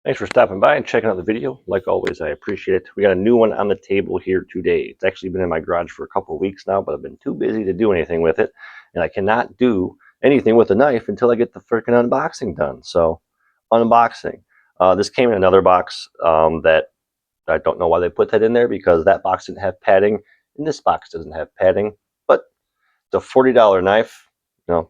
Thanks for stopping by and checking out the video. Like always, I appreciate it. We got a new one on the table here today. It's actually been in my garage for a couple of weeks now, but I've been too busy to do anything with it. And I cannot do anything with a knife until I get the freaking unboxing done. So, unboxing. This came in another box that I don't know why they put that in there, because that box didn't have padding and this box doesn't have padding. But it's a $40 knife,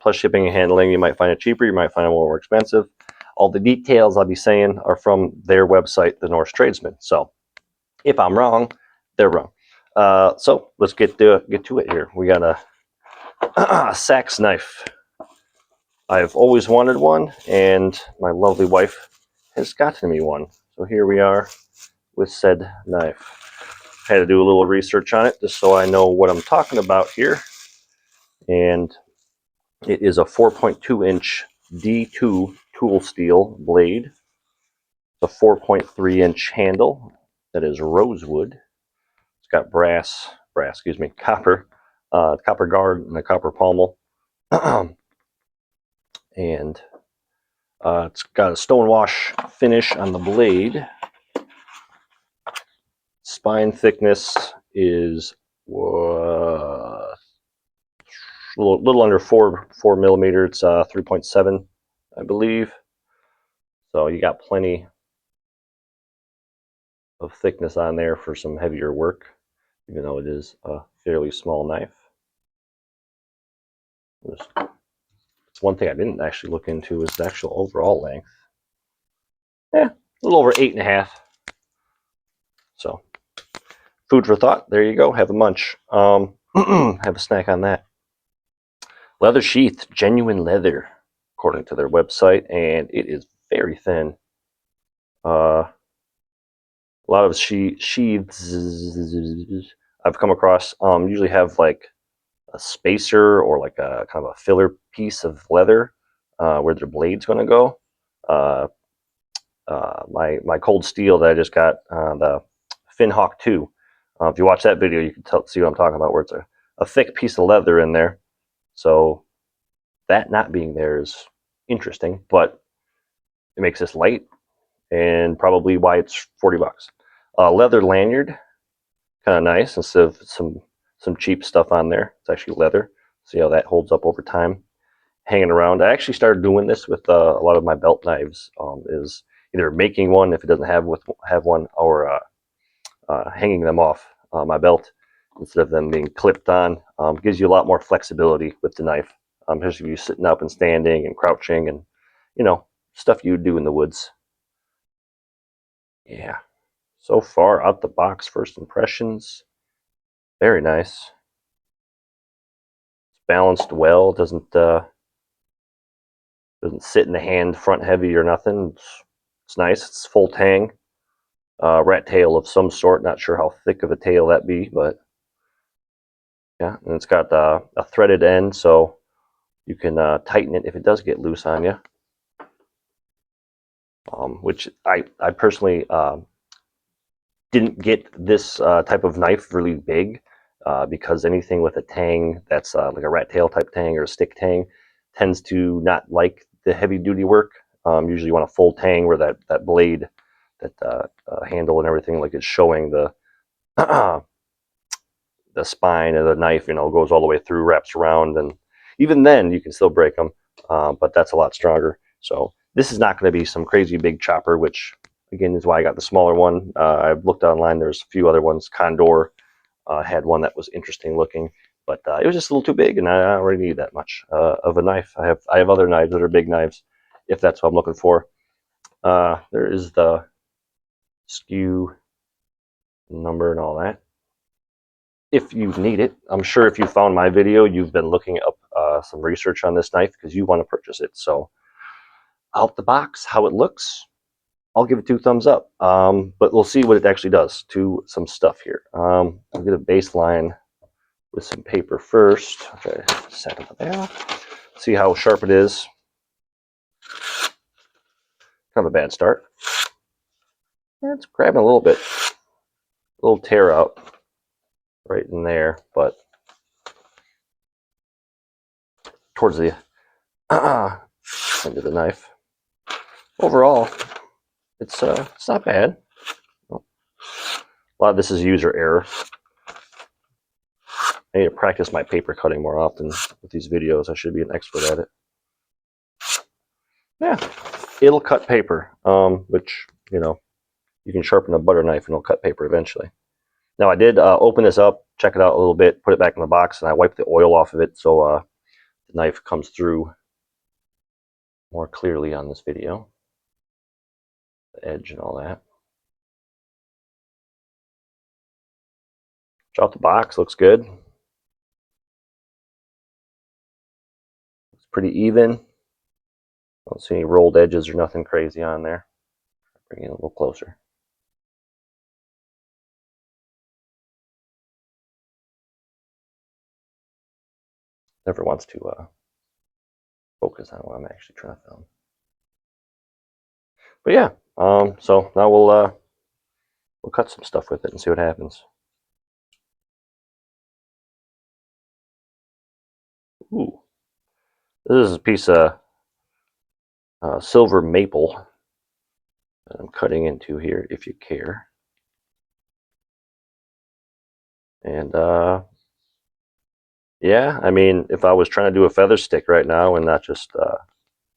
plus shipping and handling. You might find it cheaper, you might find it more expensive. All the details I'll be saying are from their website, the Norse Tradesman. So if I'm wrong, they're wrong. So let's get to it here. We got a Seax knife. I've always wanted one, and my lovely wife has gotten me one. So here we are with said knife. I had to do a little research on it just so I know what I'm talking about here. And it is a 4.2-inch D2 tool steel blade. It's a 4.3-inch handle that is rosewood. It's got copper guard and a copper pommel. And it's got a stone wash finish on the blade. Spine thickness is a little under 4 millimeter. It's 3.7, I believe. So you got plenty of thickness on there for some heavier work, even though it is a fairly small knife. It's one thing I didn't actually look into is the actual overall length. Yeah, a little over 8.5. So, food for thought. There you go. Have a munch. Have a snack on that. Leather sheath, genuine leather, according to their website, and it is very thin. A lot of sheaths I've come across usually have like a spacer or like a kind of a filler piece of leather where their blade's going to go. My cold steel that I just got, the Finhawk 2. If you watch that video, you can see what I'm talking about, where it's a thick piece of leather in there. So that not being there is interesting, but it makes this light, and probably why it's $40. Leather lanyard, kind of nice, instead of some cheap stuff on there. It's actually leather. See how that holds up over time. Hanging around. I actually started doing this with a lot of my belt knives. Is either making one if it doesn't have one, or hanging them off my belt instead of them being clipped on. Gives you a lot more flexibility with the knife, especially if you're sitting up and standing and crouching and stuff you would do in the woods. Yeah. So far, out the box, first impressions, very nice. It's balanced well. Doesn't sit in the hand front heavy or nothing. It's nice. It's full tang. Rat tail of some sort. Not sure how thick of a tail that be, but yeah. And it's got a threaded end, so you can tighten it if it does get loose on you. Which I personally didn't get this type of knife really big, because anything with a tang that's like a rat tail type tang or a stick tang tends to not like the heavy duty work. Usually you want a full tang where that blade, that handle and everything, like it's showing the the spine of the knife, goes all the way through, wraps around, and even then you can still break them, but that's a lot stronger. So this is not going to be some crazy big chopper, which again is why I got the smaller one. I've looked online, there's a few other ones. Condor had one that was interesting looking, but it was just a little too big, and I don't really need that much of a knife. I have other knives that are big knives, if that's what I'm looking for. There is the SKU number and all that, if you need it. I'm sure if you found my video, you've been looking up some research on this knife because you want to purchase it. So out the box, how it looks, I'll give it 2 thumbs up. But we'll see what it actually does to some stuff here. I'll get a baseline with some paper first. Okay, set it there. See how sharp it is. Kind of a bad start. It's grabbing a little bit. A little tear out right in there, but towards the end of the knife. Overall, it's not bad. A lot of this is user error. I need to practice my paper cutting more often with these videos. I should be an expert at it. Yeah, it'll cut paper, which, you know, you can sharpen a butter knife and it'll cut paper eventually. Now, I did open this up, check it out a little bit, put it back in the box, and I wiped the oil off of it so the knife comes through more clearly on this video. The edge and all that. Out the box, looks good. It's pretty even. Don't see any rolled edges or nothing crazy on there. Bring it a little closer. Never wants to focus on what I'm actually trying to film. But yeah, so now we'll cut some stuff with it and see what happens. Ooh, this is a piece of silver maple that I'm cutting into here, if you care. And yeah, I mean, if I was trying to do a feather stick right now and not just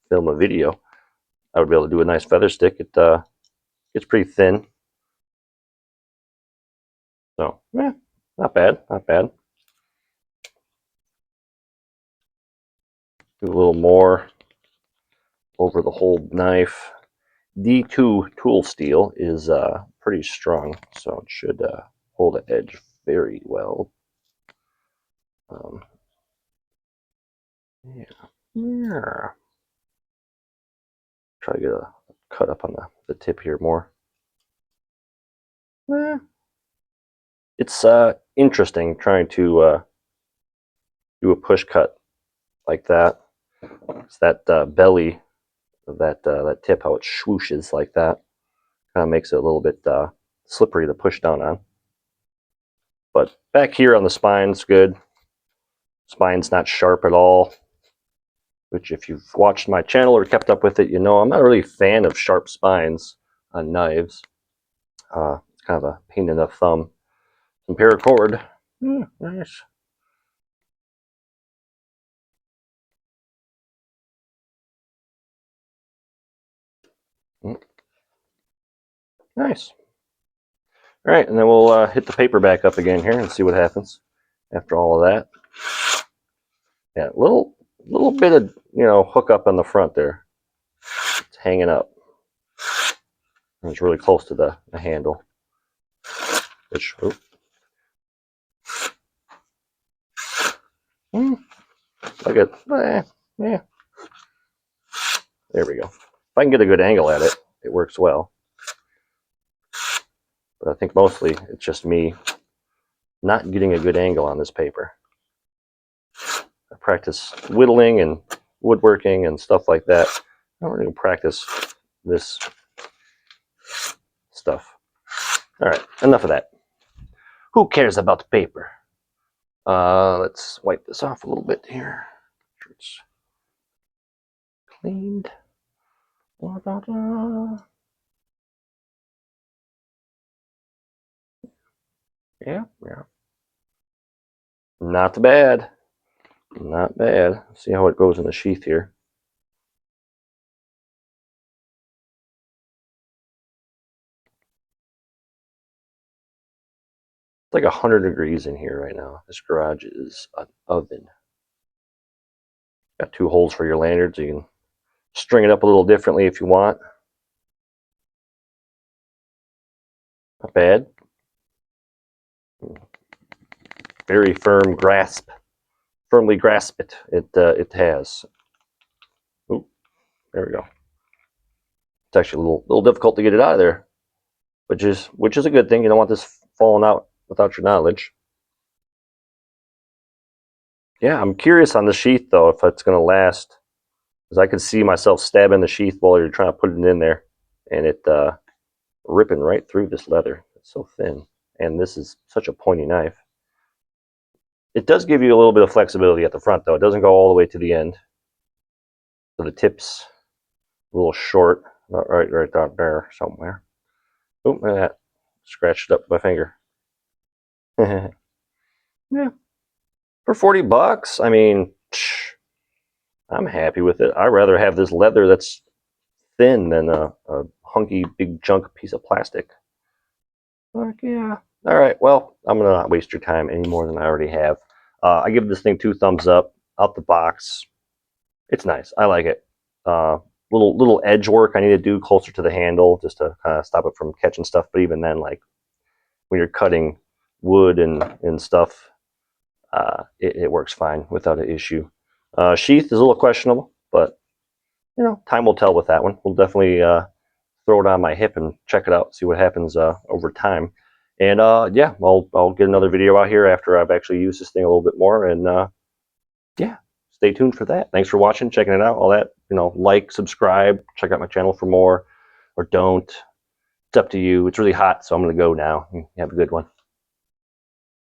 film a video, I would be able to do a nice feather stick. It's pretty thin. So, yeah, not bad, not bad. Do a little more over the whole knife. D2 tool steel is pretty strong, so it should hold the edge very well. Yeah. Try to get a cut up on the tip here more. It's interesting trying to do a push cut like that. It's that belly of that tip, how it swooshes like that. Kind of makes it a little bit slippery to push down on. But back here on the spine's good. Spine's not sharp at all, which if you've watched my channel or kept up with it, you know I'm not really a fan of sharp spines on knives. It's kind of a pain in the thumb. Some paracord. Nice. Nice. All right, and then we'll hit the paper back up again here and see what happens after all of that. Yeah, little bit of, you know, hook up on the front there. It's hanging up. And it's really close to the handle. Which, look at, yeah. There we go. If I can get a good angle at it, it works well. But I think mostly it's just me not getting a good angle on this paper. I practice whittling and woodworking and stuff like that. I don't really practice this stuff. All right, enough of that. Who cares about paper? Let's wipe this off a little bit here. Make sure it's cleaned. Yeah. Not bad. Not bad. See how it goes in the sheath here. It's like 100 degrees in here right now. This garage is an oven. Got 2 holes for your lanyard, so you can string it up a little differently if you want. Not bad. Very firm grasp. Firmly grasp it. It has. Ooh, there we go. It's actually a little difficult to get it out of there, which is a good thing. You don't want this falling out without your knowledge. Yeah, I'm curious on the sheath though, if it's going to last, because I could see myself stabbing the sheath while you're trying to put it in there, and it ripping right through this leather. It's so thin, and this is such a pointy knife. It does give you a little bit of flexibility at the front though. It doesn't go all the way to the end, so the tip's a little short. right down there somewhere. Oh, look at that. Scratched up my finger. Yeah, for 40 bucks, I mean, I'm happy with it. I'd rather have this leather that's thin than a hunky, big chunk piece of plastic. Fuck yeah. All right, well, I'm going to not waste your time any more than I already have. I give this thing 2 thumbs up out the box. It's nice. I like it. Little edge work I need to do closer to the handle just to kind of stop it from catching stuff. But even then, like when you're cutting wood and stuff, it works fine without an issue. Sheath is a little questionable, but time will tell with that one. We'll definitely throw it on my hip and check it out, see what happens over time. And yeah, I'll get another video out here after I've actually used this thing a little bit more. And yeah, stay tuned for that. Thanks for watching, checking it out, all that. Like, subscribe, check out my channel for more, or don't. It's up to you. It's really hot, so I'm going to go now. Have a good one.